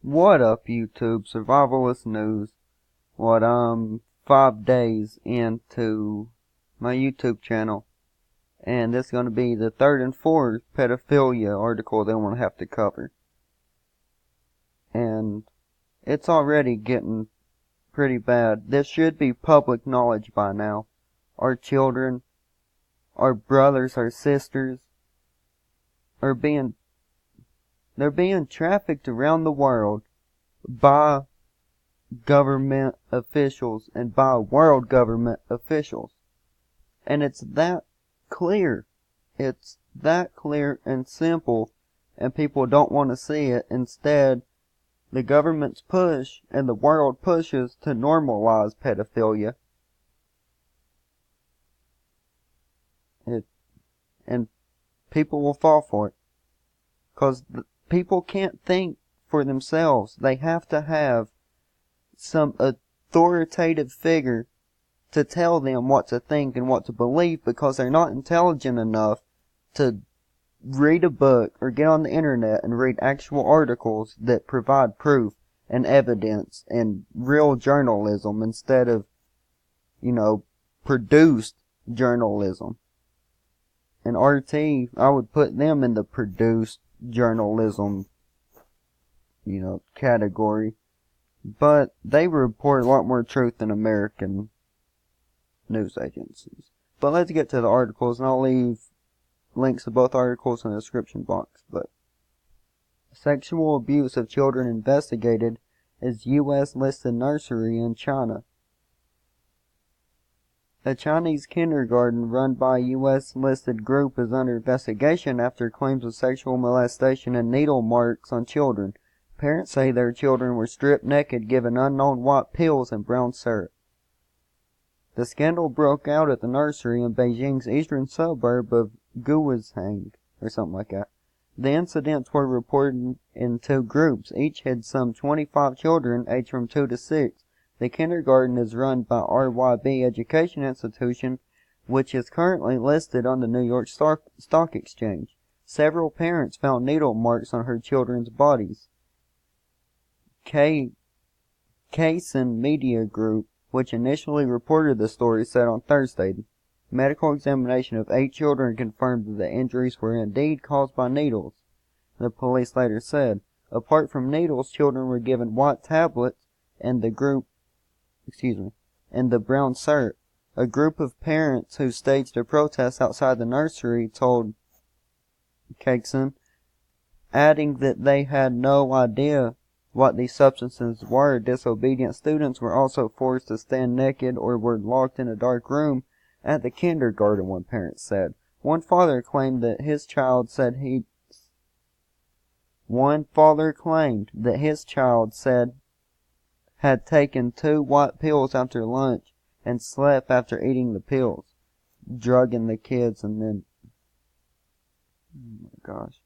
What up, YouTube? Survivalist News. I'm 5 days into my YouTube channel, and this is going to be the third and fourth pedophilia article that I'm going to have to cover. And it's already getting pretty bad. This should be public knowledge by now. Our children, our brothers, our sisters are being trafficked around the world by government officials and by world government officials. And it's that clear. It's that clear and simple, and people don't want to see it. Instead, the government's push and the world pushes to normalize pedophilia. And people will fall for it. Because people can't think for themselves. They have to have some authoritative figure to tell them what to think and what to believe, because they're not intelligent enough to read a book or get on the internet and read actual articles that provide proof and evidence and real journalism instead of, produced journalism. And RT, I would put them in the produced journalism, category. But they report a lot more truth than American news agencies. But let's get to the articles, and I'll leave links to both articles in the description box. But sexual abuse of children investigated as U.S. listed nursery in China. A Chinese kindergarten run by a U.S. listed group is under investigation after claims of sexual molestation and needle marks on children. Parents say their children were stripped naked, given unknown white pills and brown syrup. The scandal broke out at the nursery in Beijing's eastern suburb of Guizhang, or something like that. The incidents were reported in two groups. Each had some 25 children aged from 2 to 6. The kindergarten is run by RYB Education Institution, which is currently listed on the New York Stock Exchange. Several parents found needle marks on her children's bodies. Kaisen Media Group, which initially reported the story, said on Thursday, medical examination of 8 children confirmed that the injuries were indeed caused by needles. The police later said, apart from needles, children were given white tablets and the brown syrup. A group of parents who staged a protest outside the nursery told Kaisen, adding that they had no idea what these substances were. Disobedient students were also forced to stand naked or were locked in a dark room at the kindergarten, one parent said. One father claimed that his child said had taken 2 white pills after lunch and slept after eating the pills, drugging the kids, and then, oh my gosh.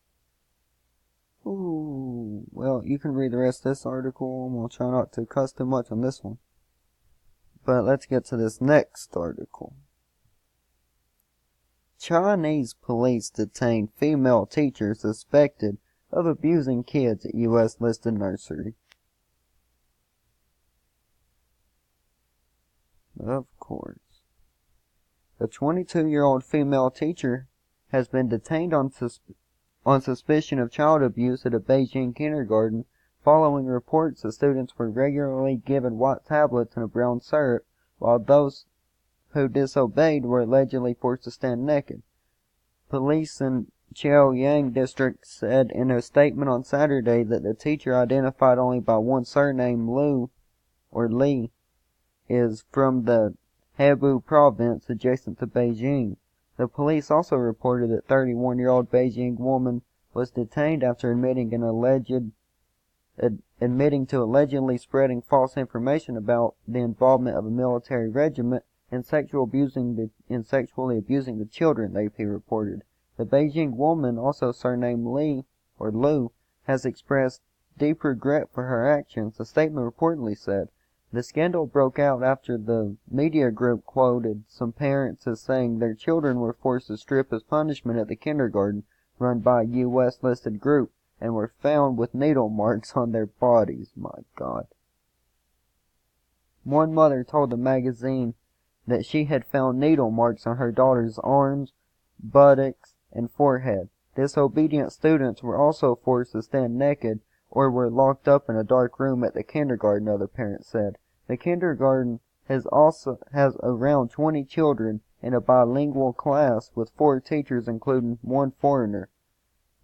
Ooh, well, you can read the rest of this article, and we'll try not to cuss too much on this one. But let's get to this next article. Chinese police detain female teacher suspected of abusing kids at U.S. listed nursery. Of course. A 22-year-old female teacher has been detained on suspicion of child abuse at a Beijing kindergarten following reports that students were regularly given white tablets and a brown syrup, while those who disobeyed were allegedly forced to stand naked. Police in Chaoyang district said in a statement on Saturday that the teacher, identified only by one surname, Li, is from the Hebei province adjacent to Beijing. The police also reported that 31-year-old Beijing woman was detained after admitting to allegedly spreading false information about the involvement of a military regiment in sexually abusing the children, AP reported. The Beijing woman, also surnamed Lu, has expressed deep regret for her actions, the statement reportedly said. The scandal broke out after the media group quoted some parents as saying their children were forced to strip as punishment at the kindergarten run by a U.S. listed group, and were found with needle marks on their bodies. My God. One mother told the magazine that she had found needle marks on her daughter's arms, buttocks, and forehead. Disobedient students were also forced to stand naked or were locked up in a dark room at the kindergarten, other parents said. The kindergarten has around 20 children in a bilingual class with 4 teachers including 1 foreigner,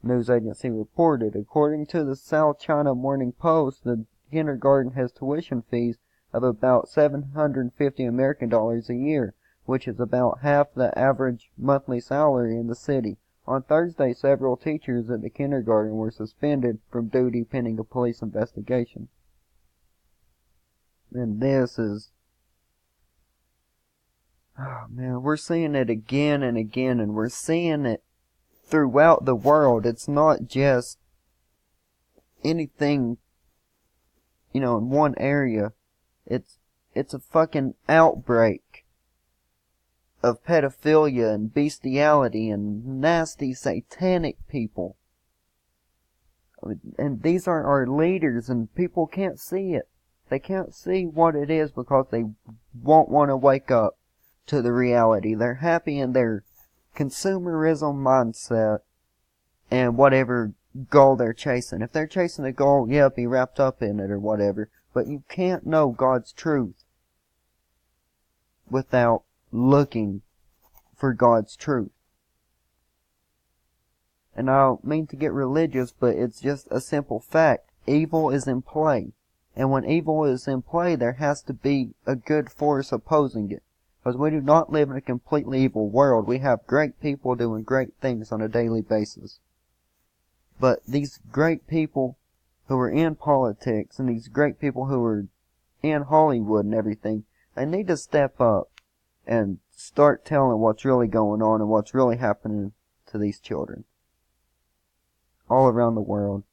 news agency reported. According to the South China Morning Post, the kindergarten has tuition fees of about $750 American dollars a year, which is about half the average monthly salary in the city. On Thursday, several teachers at the kindergarten were suspended from duty pending a police investigation. And this is, oh man, we're seeing it again and again, and we're seeing it throughout the world. It's not just anything, in one area. It's a fucking outbreak of pedophilia and bestiality and nasty satanic people. And these are our leaders, and people can't see it. They can't see what it is because they won't want to wake up to the reality. They're happy in their consumerism mindset and whatever goal they're chasing. If they're chasing a goal, yeah, be wrapped up in it or whatever. But you can't know God's truth without looking for God's truth. And I don't mean to get religious, but it's just a simple fact. Evil is in play. And when evil is in play, there has to be a good force opposing it. Because we do not live in a completely evil world. We have great people doing great things on a daily basis. But these great people who are in politics and these great people who are in Hollywood and everything, they need to step up and start telling what's really going on and what's really happening to these children all around the world.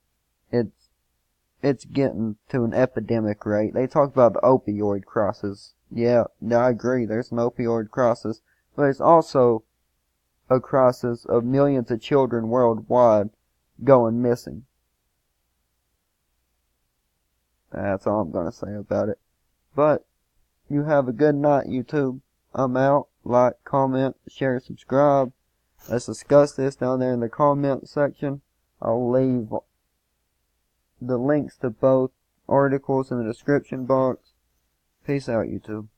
It's getting to an epidemic rate. They talk about the opioid crisis. Yeah, I agree. There's an opioid crisis, but it's also a crisis of millions of children worldwide going missing. That's all I'm gonna say about it. But you have a good night, YouTube. I'm out. Like, comment, share, subscribe. Let's discuss this down there in the comment section. I'll leave the links to both articles in the description box. Peace out, YouTube.